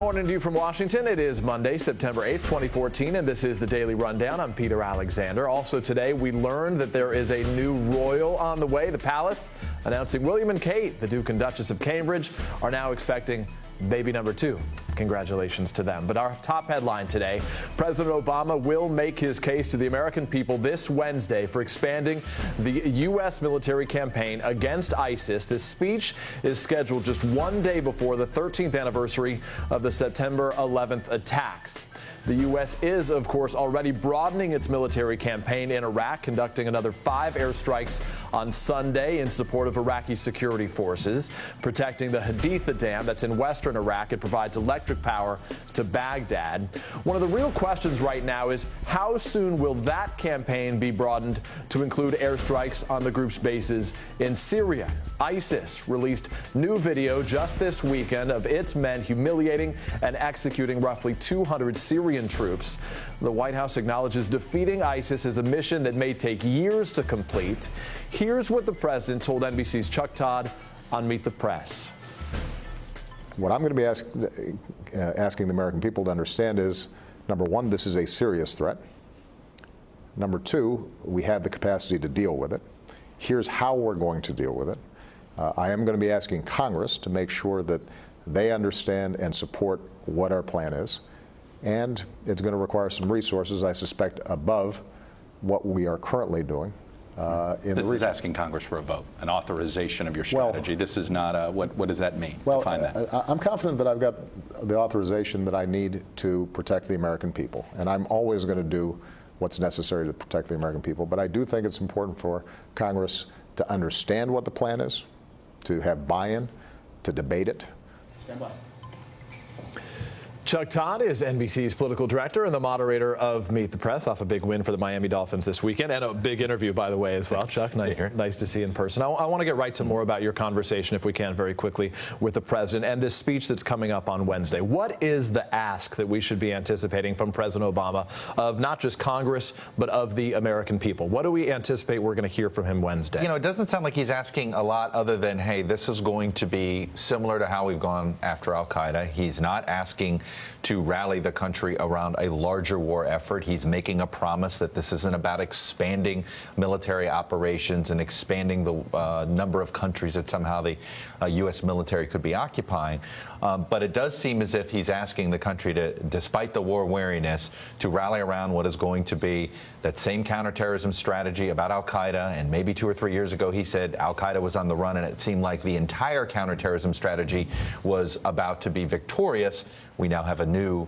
Morning to you from Washington. It is Monday, September 8th, 2014, and this is the Daily Rundown. I'm Peter Alexander. Also today, we learned that there is a new royal on the way. The palace announcing William and Kate, the Duke and Duchess of Cambridge, are now expecting baby number 2. Congratulations to them. But our top headline today, President Obama will make his case to the American people this Wednesday for expanding the U.S. military campaign against ISIS. This speech is scheduled just one day before the 13th anniversary of the September 11th attacks. The U.S. is, of course, already broadening its military campaign in Iraq, conducting another 5 airstrikes on Sunday in support of Iraqi security forces, protecting the Haditha Dam that's in western Iraq. It provides electric power to Baghdad. One of the real questions right now is how soon will that campaign be broadened to include airstrikes on the group's bases in Syria? ISIS released new video just this weekend of its men humiliating and executing roughly 200 Syrian troops. The White House acknowledges defeating ISIS is a mission that may take years to complete. Here's what the president told NBC's Chuck Todd on Meet the Press. What I'm going to be asking the American people to understand is, number one, this is a serious threat. Number two, we have the capacity to deal with it. Here's how we're going to deal with it. I am going to be asking Congress to make sure that they understand and support what our plan is. And it's going to require some resources, I suspect, above what we are currently doing. This is asking Congress for a vote, an authorization of your strategy. This is not a, what does that mean? Well, Define that. I'm confident that I've got the authorization that I need to protect the American people. And I'm always going to do what's necessary to protect the American people. But I do think it's important for Congress to understand what the plan is, to have buy-in, to debate it. Stand by. Chuck Todd is NBC's political director and the moderator of Meet the Press, off a big win for the Miami Dolphins this weekend, and a big interview, by the way, as well. Chuck, nice to see you in person. I want to get right to more about your conversation, if we can, very quickly, with the president and this speech that's coming up on Wednesday. What is the ask that we should be anticipating from President Obama of not just Congress, but of the American people? What do we anticipate we're going to hear from him Wednesday? You know, it doesn't sound like he's asking a lot other than, hey, this is going to be similar to how we've gone after al-Qaeda. He's not asking to rally the country around a larger war effort. He's making a promise that this isn't about expanding military operations and expanding the number of countries that somehow the U.S. military could be occupying. But it does seem as if he's asking the country to, despite the war weariness, to rally around what is going to be that same counterterrorism strategy about al-Qaeda. And maybe 2 or 3 years ago, he said al-Qaeda was on the run, and it seemed like the entire counterterrorism strategy was about to be victorious. We now have a new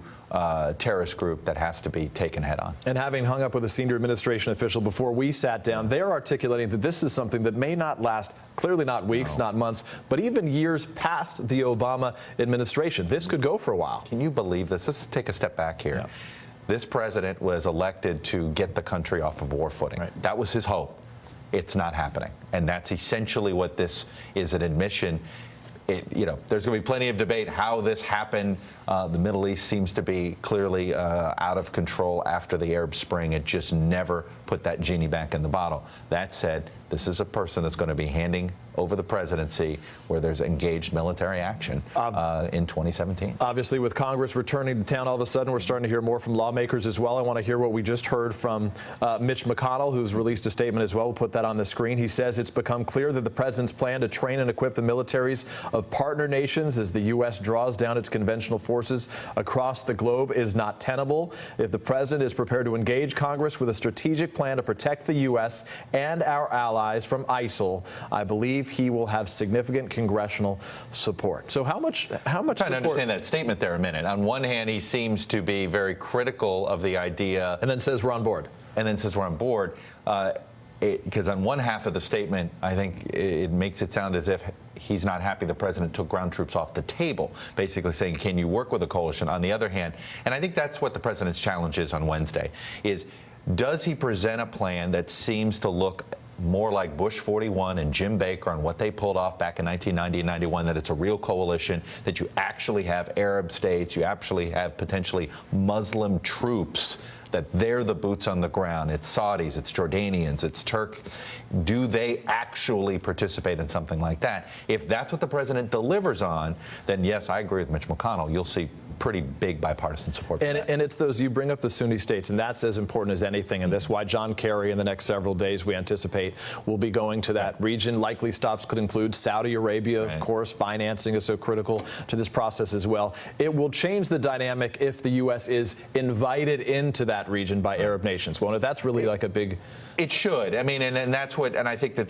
terrorist group that has to be taken head on. And having hung up with a senior administration official before we sat down, they're articulating that this is something that may not last, clearly not weeks, not months, but even years past the Obama administration. This could go for a while. Can you believe this? Let's take a step back here. Yeah. This president was elected to get the country off of war footing. Right. That was his hope. It's not happening. And that's essentially what this is, an admission. You know, there's going to be plenty of debate how this happened. The Middle East seems to be clearly out of control after the Arab Spring. It just never put that genie back in the bottle. That said, this is a person that's going to be handing over the presidency where there's engaged military action in 2017. Obviously, with Congress returning to town all of a sudden, we're starting to hear more from lawmakers as well. I want to hear what we just heard from Mitch McConnell, who's released a statement as well. We'll put that on the screen. He says it's become clear that the president's plan to train and equip the militaries of partner nations as the U.S. draws down its conventional forces across the globe is not tenable. If the president is prepared to engage Congress with a strategic plan to protect the U.S. and our allies from ISIL, I believe he will have significant congressional support. So how much I'm trying to understand that statement there a minute. On one hand, he seems to be very critical of the idea. And then says we're on board. And then says we're on board. Because on one half of the statement, I think it makes it sound as if he's not happy the president took ground troops off the table, basically saying, can you work with a coalition? On the other hand, and I think that's what the president's challenge is on Wednesday, is does he present a plan that seems to look more like Bush 41 and Jim Baker on what they pulled off back in 1990 and 91, that it's a real coalition, that you actually have Arab states, you actually have potentially Muslim troops, that they're the boots on the ground. It's Saudis, it's Jordanians, it's Turk. Do they actually participate in something like that? If that's what the president delivers on, then yes, I agree with Mitch McConnell. You'll see pretty big bipartisan support for that. And it's those, you bring up the Sunni states, and that's as important as anything in this. Why John Kerry in the next several days, we anticipate, will be going to that region. Likely stops could include Saudi Arabia, of course. Financing is so critical to this process as well. It will change the dynamic if the U.S. is invited into that region by Arab nations. Well, that's really like a big... It should. I mean, and that's what, and I think that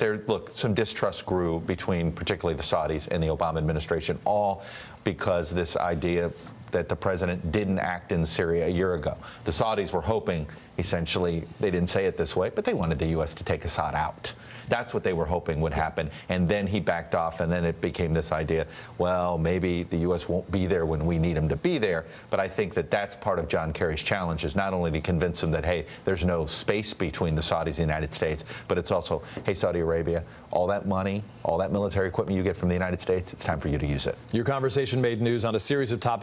some distrust grew between particularly the Saudis and the Obama administration, all because this idea that the president didn't act in Syria a year ago. The Saudis were hoping, essentially, they didn't say it this way, but they wanted the U.S. to take Assad out. That's what they were hoping would happen. And then he backed off, and then it became this idea, well, maybe the U.S. won't be there when we need him to be there. But I think that that's part of John Kerry's challenge, is not only to convince him that, hey, there's no space between the Saudis and the United States, but it's also, hey, Saudi Arabia, all that money, all that military equipment you get from the United States, it's time for you to use it. Your conversation made news on a series of topics.